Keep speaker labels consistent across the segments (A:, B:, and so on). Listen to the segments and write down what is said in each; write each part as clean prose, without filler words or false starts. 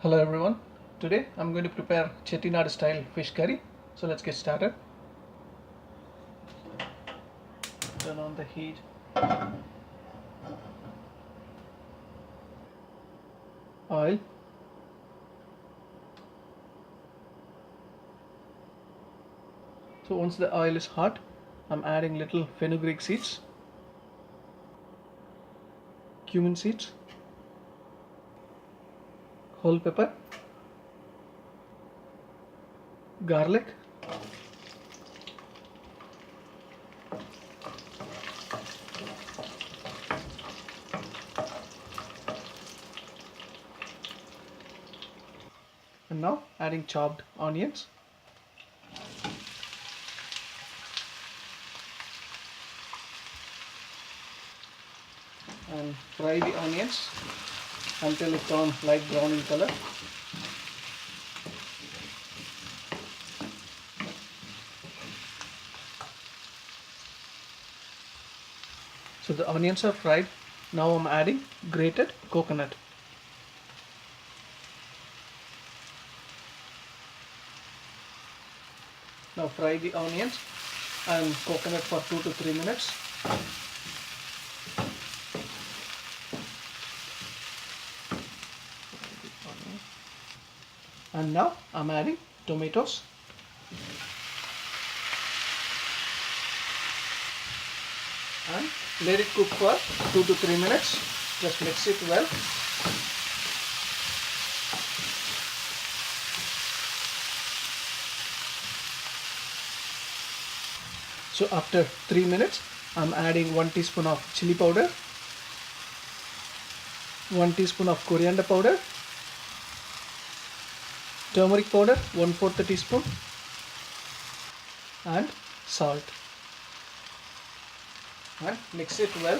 A: Hello everyone. Today I'm going to prepare Chettinadu style fish curry. So let's get started. Turn on the heat. Oil. So once the oil is hot, I'm adding little fenugreek seeds, cumin seeds, whole pepper, garlic, and now adding chopped onions. And fry the onions until it turns light brown in color. So the onions are fried. Now I'm adding grated coconut. Now fry the onions and coconut for 2 to 3 minutes. And now I'm adding tomatoes. And let it cook for 2 to 3 minutes. Just mix it well. So after 3 minutes, I'm adding 1 teaspoon of chili powder, 1 teaspoon of coriander powder, turmeric powder 1/4 teaspoon, and salt. And mix it well.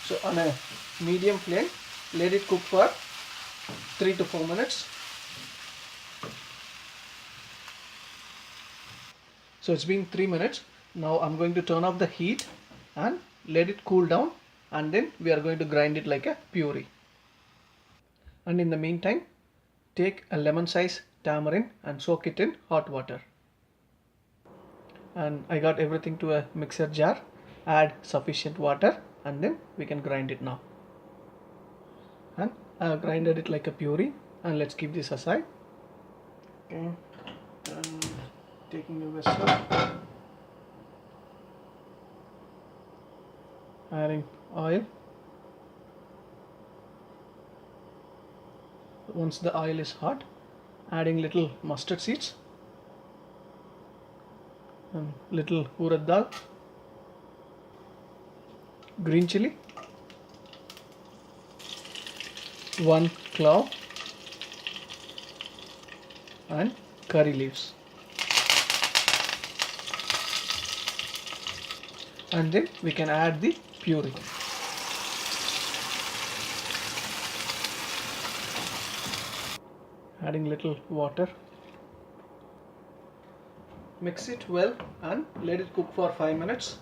A: So on a medium flame, let it cook for 3 to 4 minutes. So it's been 3 minutes. Now I'm going to turn off the heat and let it cool down, and then we are going to grind it like a puree. And in the meantime, take a lemon size tamarind and soak it in hot water. And I got everything to a mixer jar. Add sufficient water and then we can grind it now. And I have grinded it like a puree, and let's keep this aside. Okay, and taking a vessel, adding oil. Once the oil is hot, adding little mustard seeds and little urad dal, green chili, 1 clove, and curry leaves. And then we can add the puree. Adding little water. Mix it well and let it cook for 5 minutes.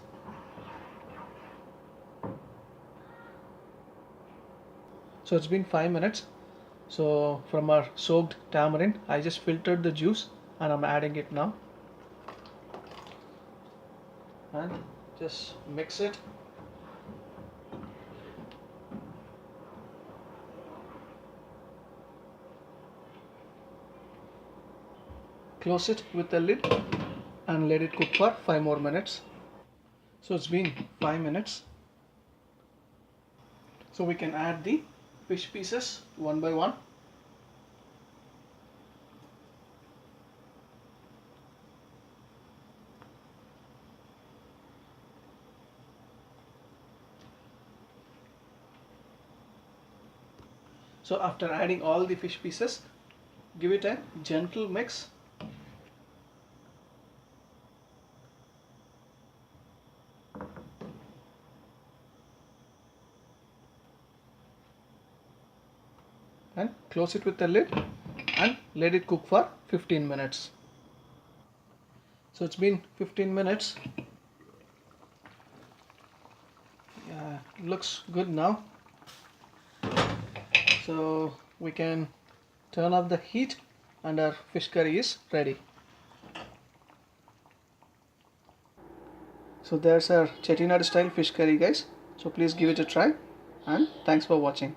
A: So it's been 5 minutes. So from our soaked tamarind, I just filtered the juice and I'm adding it now. And just mix it. Close it with the lid and let it cook for 5 more minutes. So it's been 5 minutes. So we can add the fish pieces one by one. So after adding all the fish pieces, give it a gentle mix. And close it with the lid and let it cook for 15 minutes. So it's been 15 minutes. looks good now. So we can turn off the heat and our fish curry is ready. So there's our Chettinadu style fish curry, guys. So please give it a try, and thanks for watching.